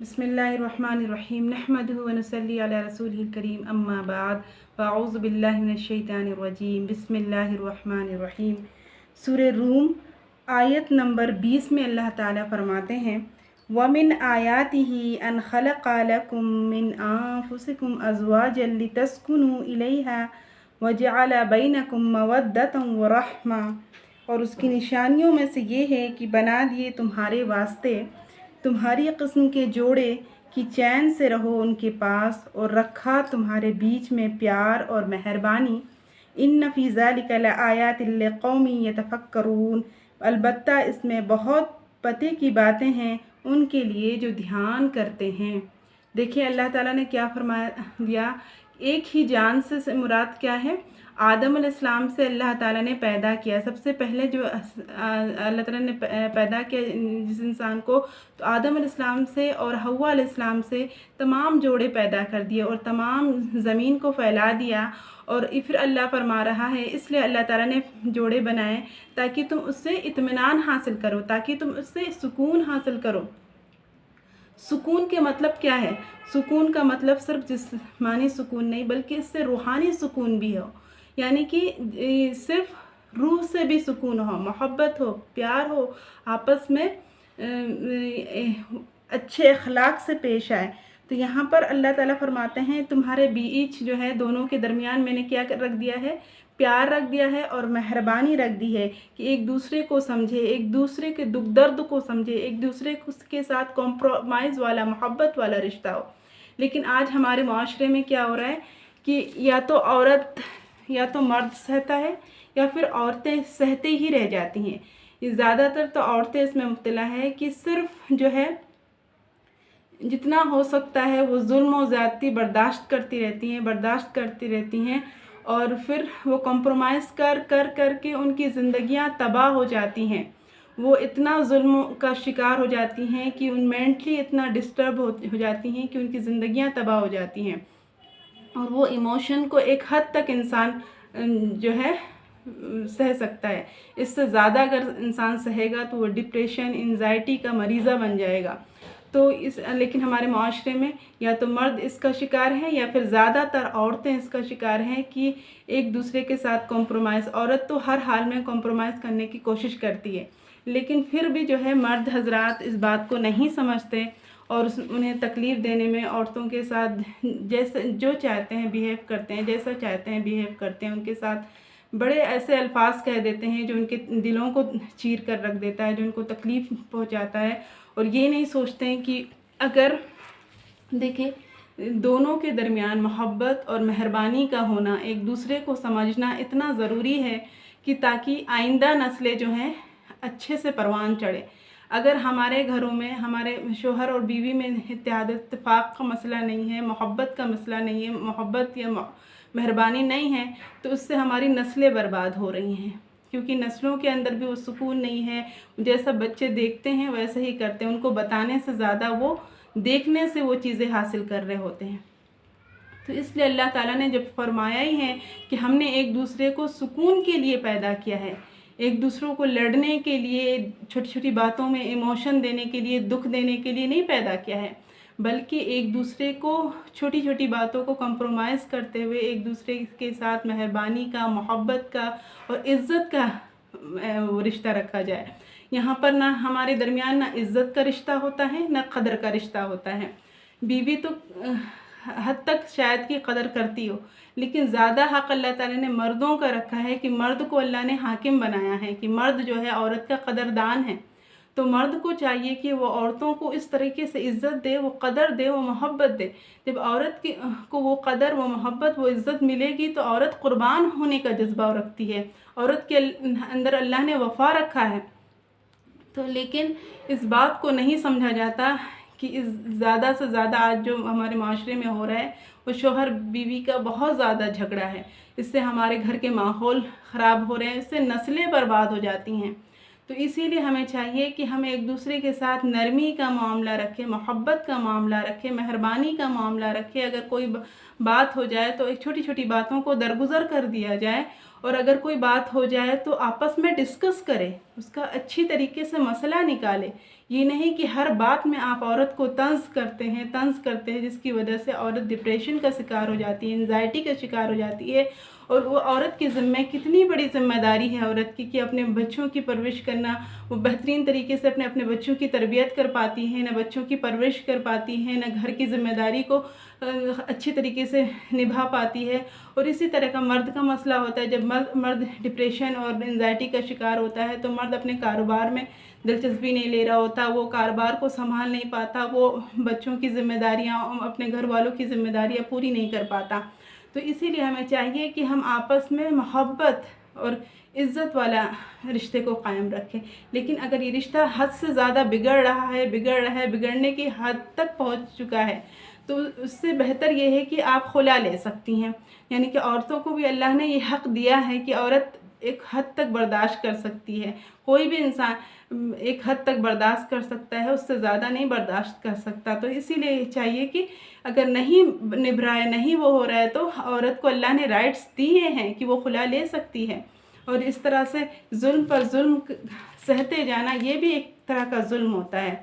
बिस्मिल्लाहिर्रहमानिर्रहीम नहमदुहु व नसल्ली अला रसूलिहिल करीम अम्मा बाद फ़अऊज़ु बिल्लाहि मिनश्शैतानिर्रजीम बिस्मिल्लाहिर्रहमानिर्रहीम। सूरह रूम आयत नंबर 20 में अल्लाह ताला फरमाते हैं, वमिन आयातिही अन खलक़ा लकुम मिन अनफुसिकुम अज़वाजन लितस्कुनू इलैहा वजअल बैनकुम मवद्दतन व रहमा। और उसकी निशानियों में से ये है कि बना दिए तुम्हारे वास्ते तुम्हारी किस्म के जोड़े कि चैन से रहो उनके पास, और रखा तुम्हारे बीच में प्यार और मेहरबानी। इन्न फ़ी ज़ालिका लआयातिन लिक़ौमिन यतफ़क्करून। अलबत्ता इसमें बहुत पते की बातें हैं उनके लिए जो ध्यान करते हैं। देखिए अल्लाह ताला ने क्या फरमाया दिया, एक ही जान से मुराद क्या है, आदम अलैहिस्सलाम से अल्लाह ताला ने पैदा किया। सबसे पहले जो अल्लाह ताला ने पैदा किया जिस इंसान को, तो आदम अलैहिस्सलाम से और हव्वा अलैहिस्सलाम से तमाम जोड़े पैदा कर दिए और तमाम ज़मीन को फैला दिया। और फिर अल्लाह फरमा रहा है, इसलिए अल्लाह ताला ने जोड़े बनाए ताकि तुम उससे इत्मीनान हासिल करो, ताकि तुम उससे सुकून हासिल करो। सुकून के मतलब क्या है? सुकून का मतलब सिर्फ जिस्मानी सुकून नहीं, बल्कि इससे रूहानी सुकून भी हो, यानी कि सिर्फ रूह से भी सुकून हो, मोहब्बत हो, प्यार हो, आपस में अच्छे अखलाक से पेश आए। तो यहाँ पर अल्लाह ताला फरमाते हैं, तुम्हारे बीच जो है दोनों के दरमियान मैंने क्या रख दिया है, प्यार रख दिया है और मेहरबानी रख दी है कि एक दूसरे को समझे, एक दूसरे के दुख दर्द को समझे, एक दूसरे के साथ कॉम्प्रोमाइज़ वाला मोहब्बत वाला रिश्ता हो। लेकिन आज हमारे माशरे में क्या हो रहा है कि या तो औरत या तो मर्द सहता है, या फिर औरतें सहते ही रह जाती हैं। ज़्यादातर तो औरतें इसमें मुब्तला है कि सिर्फ जो है जितना हो सकता है वो जुल्म और ज़्यादती बर्दाश्त करती रहती हैं, और फिर वो कॉम्प्रोमाइज़ कर के उनकी ज़िंदगियां तबाह हो जाती हैं। वो इतना जुल्म का शिकार हो जाती हैं कि उन मेंटली इतना डिस्टर्ब हो जाती हैं कि उनकी ज़िंदगियां तबाह हो जाती हैं। और वो इमोशन को एक हद तक इंसान जो है सह सकता है, इससे ज़्यादा अगर इंसान सहेगा तो वो डिप्रेशन, एंजाइटी का मरीज़ा बन जाएगा। तो लेकिन हमारे माशरे में या तो मर्द इसका शिकार है या फिर ज़्यादातर औरतें इसका शिकार हैं कि एक दूसरे के साथ कॉम्प्रोमाइज़। औरत तो हर हाल में कॉम्प्रोमाइज़ करने की कोशिश करती है, लेकिन फिर भी जो है मर्द हजरात इस बात को नहीं समझते और उन्हें तकलीफ़ देने में औरतों के साथ जैसे जो चाहते हैं बिहेव करते हैं, जैसा चाहते हैं बिहेव करते हैं। उनके साथ बड़े ऐसे अल्फाज कह देते हैं जो उनके दिलों को चीर कर रख देता है, जो उनको तकलीफ़ पहुंचाता है। और ये नहीं सोचते हैं कि अगर देखिए दोनों के दरमियान मोहब्बत और मेहरबानी का होना, एक दूसरे को समझना इतना ज़रूरी है कि ताकि आइंदा नस्लें जो हैं अच्छे से परवान चढ़े। अगर हमारे घरों में हमारे शोहर और बीवी में इत्तेफाक का मसला नहीं है, मोहब्बत का मसला नहीं है, मोहब्बत या मेहरबानी नहीं है, तो उससे हमारी नस्लें बर्बाद हो रही हैं, क्योंकि नस्लों के अंदर भी वो सुकून नहीं है। जैसा बच्चे देखते हैं वैसे ही करते हैं, उनको बताने से ज़्यादा वो देखने से वो चीज़ें हासिल कर रहे होते हैं। तो इसलिए अल्लाह ताला ने जब फरमाया ही है कि हमने एक दूसरे को सुकून के लिए पैदा किया है, एक दूसरों को लड़ने के लिए, छोटी छोटी बातों में इमोशन देने के लिए, दुख देने के लिए नहीं पैदा किया है, बल्कि एक दूसरे को छोटी छोटी बातों को कंप्रोमाइज़ करते हुए एक दूसरे के साथ मेहरबानी का, मोहब्बत का और इज़्ज़त का रिश्ता रखा जाए। यहाँ पर ना हमारे दरमियान ना इज़्ज़त का रिश्ता होता है, ना कदर का रिश्ता होता है। बीवी तो हद तक शायद की कदर करती हो, लेकिन ज़्यादा हक़ अल्लाह ताला ने मर्दों का रखा है कि मर्द को अल्लाह ने हाकिम बनाया है कि मर्द जो है औरत का कदरदान है। तो मर्द को चाहिए कि वो औरतों को इस तरीके से इज़्ज़त दे, वो कदर दे, वो मोहब्बत दे। जब औरत को वो कदर, वो मोहब्बत, वो इज़्ज़त मिलेगी तो औरत क़ुरबान होने का जज्बा रखती है। औरत के अंदर अल्लाह ने वफ़ा रखा है। तो लेकिन इस बात को नहीं समझा जाता कि ज़्यादा से ज़्यादा आज जो हमारे माशरे में हो रहा है वो शोहर बीवी का बहुत ज़्यादा झगड़ा है। इससे हमारे घर के माहौल ख़राब हो रहे हैं, इससे नस्लें बर्बाद हो जाती हैं। तो इसीलिए हमें चाहिए कि हम एक दूसरे के साथ नरमी का मामला रखें, मोहब्बत का मामला रखें, मेहरबानी का मामला रखें। अगर कोई बात हो जाए तो एक छोटी छोटी बातों को दरगुजर कर दिया जाए, और अगर कोई बात हो जाए तो आपस में डिस्कस करें, उसका अच्छी तरीके से मसला निकालें। یہ نہیں کہ ہر بات میں آپ عورت کو طنز کرتے ہیں جس کی وجہ سے عورت ڈپریشن کا شکار ہو جاتی ہے، انزائٹی کا شکار ہو جاتی ہے۔ اور وہ عورت کی ذمہ کتنی بڑی ذمہ داری ہے عورت کی کہ اپنے بچوں کی پرورش کرنا، وہ بہترین طریقے سے اپنے بچوں کی تربیت کر پاتی ہیں، نہ بچوں کی پرورش کر پاتی ہیں، نہ گھر کی ذمہ داری کو اچھی طریقے سے نبھا پاتی ہے۔ اور اسی طرح کا مرد کا مسئلہ ہوتا ہے، جب مرد ڈپریشن اور انزائٹی کا شکار ہوتا ہے تو مرد اپنے کاروبار میں دلچسپی نہیں لے رہا ہوتا، وہ کاروبار کو سنبھال نہیں پاتا، وہ بچوں کی ذمہ داریاں، اپنے گھر والوں کی ذمہ داریاں پوری نہیں کر پاتا۔ تو اسی لیے ہمیں چاہیے کہ ہم آپس میں محبت اور عزت والا رشتے کو قائم رکھیں۔ لیکن اگر یہ رشتہ حد سے زیادہ بگڑ رہا ہے، بگڑنے کی حد تک پہنچ چکا ہے، تو اس سے بہتر یہ ہے کہ آپ خلا لے سکتی ہیں۔ یعنی کہ عورتوں کو بھی اللہ نے یہ حق دیا ہے کہ عورت ایک حد تک برداشت کر سکتی ہے، کوئی بھی انسان ایک حد تک برداشت کر سکتا ہے، اس سے زیادہ نہیں برداشت کر سکتا۔ تو اسی لیے چاہیے کہ اگر نہیں نبھ رہا ہے، نہیں وہ ہو رہا ہے، تو عورت کو اللہ نے رائٹس دیے ہیں کہ وہ خلا لے سکتی ہے۔ اور اس طرح سے ظلم پر ظلم سہتے جانا یہ بھی ایک طرح کا ظلم ہوتا ہے۔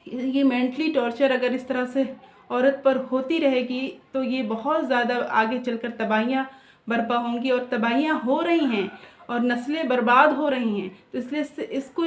یہ مینٹلی ٹارچر اگر اس طرح سے عورت پر ہوتی رہے گی تو یہ بہت زیادہ آگے چل کر تباہیاں برپا ہوں گی، اور تباہیاں ہو رہی ہیں اور نسلیں برباد ہو رہی ہیں۔ تو اس لیے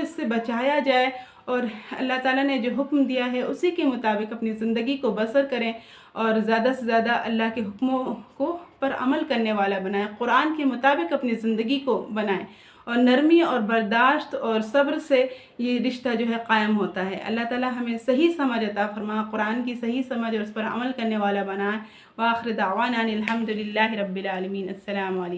اس سے بچایا جائے، اور اللہ تعالیٰ نے جو حکم دیا ہے اسی کے مطابق اپنی زندگی کو بسر کریں، اور زیادہ سے زیادہ اللہ کے حکموں کو پر عمل کرنے والا بنائیں، قرآن کے مطابق اپنی زندگی کو بنائیں، اور نرمی اور برداشت اور صبر سے یہ رشتہ جو ہے قائم ہوتا ہے۔ اللہ تعالیٰ ہمیں صحیح سمجھ عطا فرمائے، قرآن کی صحیح سمجھ اور اس پر عمل کرنے والا بنائے۔ وآخر دعوانا الحمد للہ رب العالمین۔ السلام علیکم۔